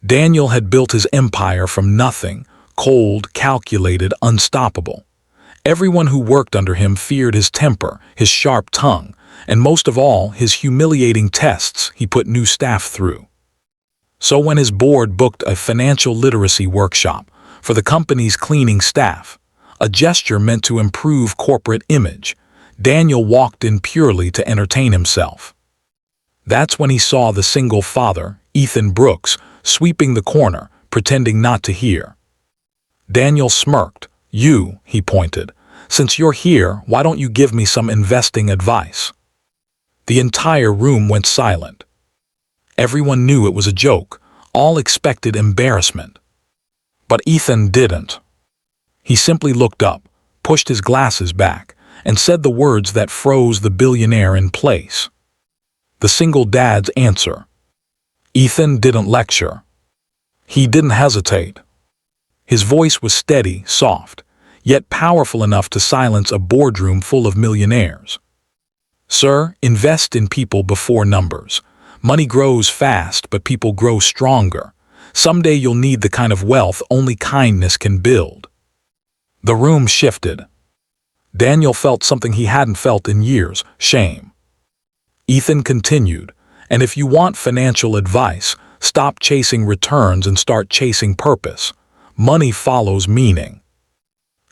Daniel had built his empire from nothing, cold, calculated, unstoppable. Everyone who worked under him feared his temper, his sharp tongue, and most of all, his humiliating tests he put new staff through. So when his board booked a financial literacy workshop for the company's cleaning staff, a gesture meant to improve corporate image, Daniel walked in purely to entertain himself. That's when he saw the single father, Ethan Brooks, sweeping the corner, pretending not to hear. Daniel smirked. "You," he pointed. "Since you're here, why don't you give me some investing advice?" The entire room went silent. Everyone knew it was a joke. All expected embarrassment. But Ethan didn't. He simply looked up, pushed his glasses back, and said the words that froze the billionaire in place. The single dad's answer. Ethan didn't lecture. He didn't hesitate. His voice was steady, soft, yet powerful enough to silence a boardroom full of millionaires. "Sir, invest in people before numbers. Money grows fast, but people grow stronger. Someday you'll need the kind of wealth only kindness can build." The room shifted. Daniel felt something he hadn't felt in years: shame. Ethan continued, "And if you want financial advice, stop chasing returns and start chasing purpose. Money follows meaning."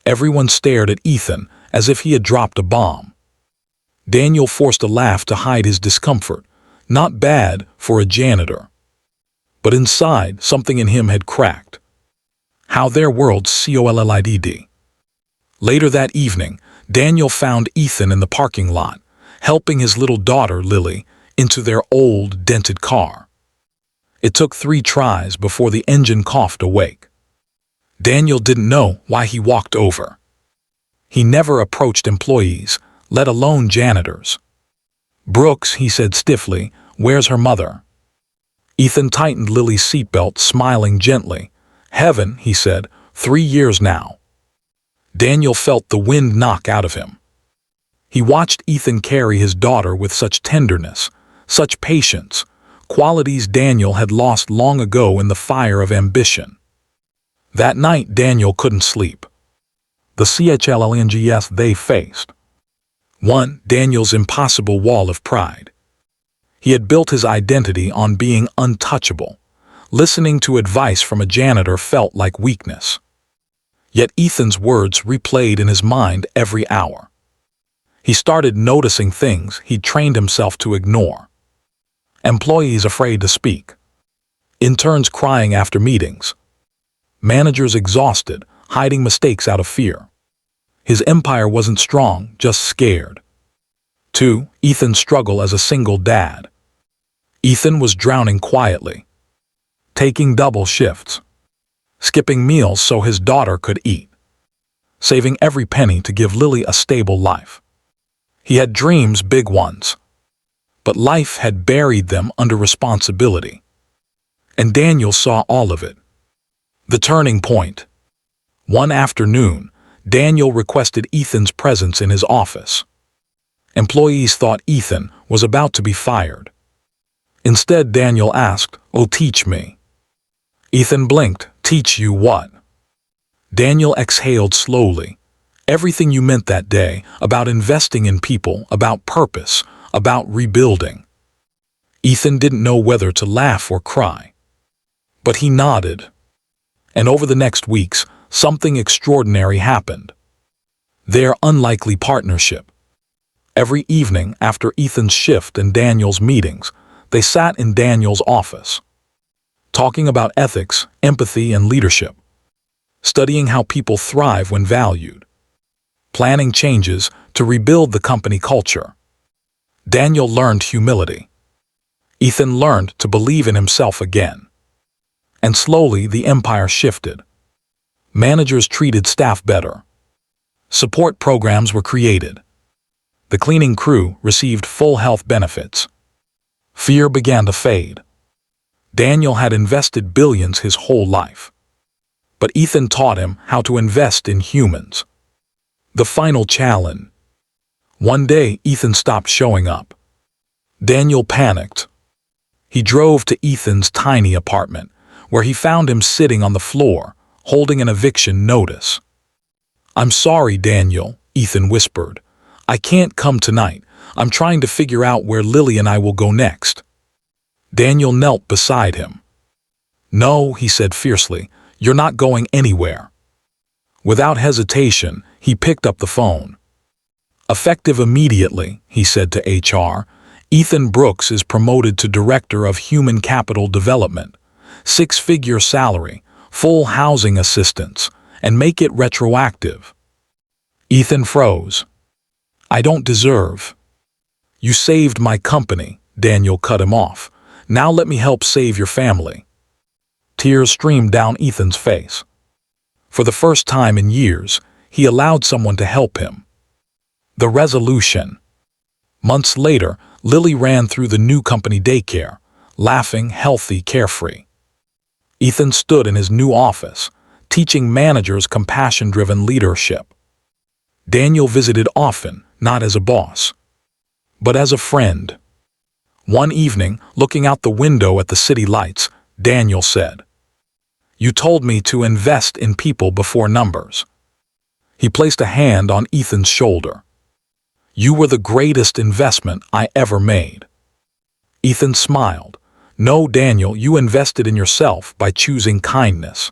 Everyone stared at Ethan as if he had dropped a bomb. Daniel forced a laugh to hide his discomfort. Not bad for a janitor. But inside, something in him had cracked. How their worlds collided. Later that evening, Daniel found Ethan in the parking lot, helping his little daughter, Lily, into their old, dented car. It took 3 tries before the engine coughed awake. Daniel didn't know why he walked over. He never approached employees, let alone janitors. "Brooks," he said stiffly, "where's her mother?" Ethan tightened Lily's seatbelt, smiling gently. "Heaven," he said, "3 years now." Daniel felt the wind knock out of him. He watched Ethan carry his daughter with such tenderness, such patience, qualities Daniel had lost long ago in the fire of ambition. That night Daniel couldn't sleep. The challenges they faced. 1. Daniel's impossible wall of pride. He had built his identity on being untouchable. Listening to advice from a janitor felt like weakness. Yet Ethan's words replayed in his mind every hour. He started noticing things he'd trained himself to ignore. Employees afraid to speak. Interns crying after meetings. Managers exhausted, hiding mistakes out of fear. His empire wasn't strong, just scared. 2. Ethan's struggle as a single dad. Ethan was drowning quietly. Taking double shifts. Skipping meals so his daughter could eat. Saving every penny to give Lily a stable life. He had dreams, big ones. But life had buried them under responsibility. And Daniel saw all of it. The turning point. One afternoon, Daniel requested Ethan's presence in his office. Employees thought Ethan was about to be fired. Instead, Daniel asked, "Oh, teach me." Ethan blinked. "Teach you what?" Daniel exhaled slowly. "Everything you meant that day, about investing in people, about purpose, about rebuilding." Ethan didn't know whether to laugh or cry. But he nodded. And over the next weeks, something extraordinary happened. Their unlikely partnership. Every evening after Ethan's shift and Daniel's meetings, they sat in Daniel's office, talking about ethics, empathy, and leadership, studying how people thrive when valued, planning changes to rebuild the company culture. Daniel learned humility. Ethan learned to believe in himself again. And slowly the empire shifted. Managers treated staff better. Support programs were created. The cleaning crew received full health benefits. Fear began to fade. Daniel had invested billions his whole life. But Ethan taught him how to invest in humans. The final challenge. One day, Ethan stopped showing up. Daniel panicked. He drove to Ethan's tiny apartment, where he found him sitting on the floor, holding an eviction notice. "I'm sorry, Daniel," Ethan whispered. "I can't come tonight. I'm trying to figure out where Lily and I will go next." Daniel knelt beside him. "No," he said fiercely, "you're not going anywhere." Without hesitation, he picked up the phone. "Effective immediately," he said to HR, "Ethan Brooks is promoted to Director of Human Capital Development. 6-figure salary, full housing assistance, and make it retroactive." Ethan froze. "I don't deserve." "You saved my company," Daniel cut him off. "Now let me help save your family." Tears streamed down Ethan's face. For the first time in years, he allowed someone to help him. The resolution. Months later, Lily ran through the new company daycare, laughing, healthy, carefree. Ethan stood in his new office, teaching managers compassion-driven leadership. Daniel visited often, not as a boss, but as a friend. One evening, looking out the window at the city lights, Daniel said, "You told me to invest in people before numbers." He placed a hand on Ethan's shoulder. "You were the greatest investment I ever made." Ethan smiled. "No, Daniel, you invested in yourself by choosing kindness."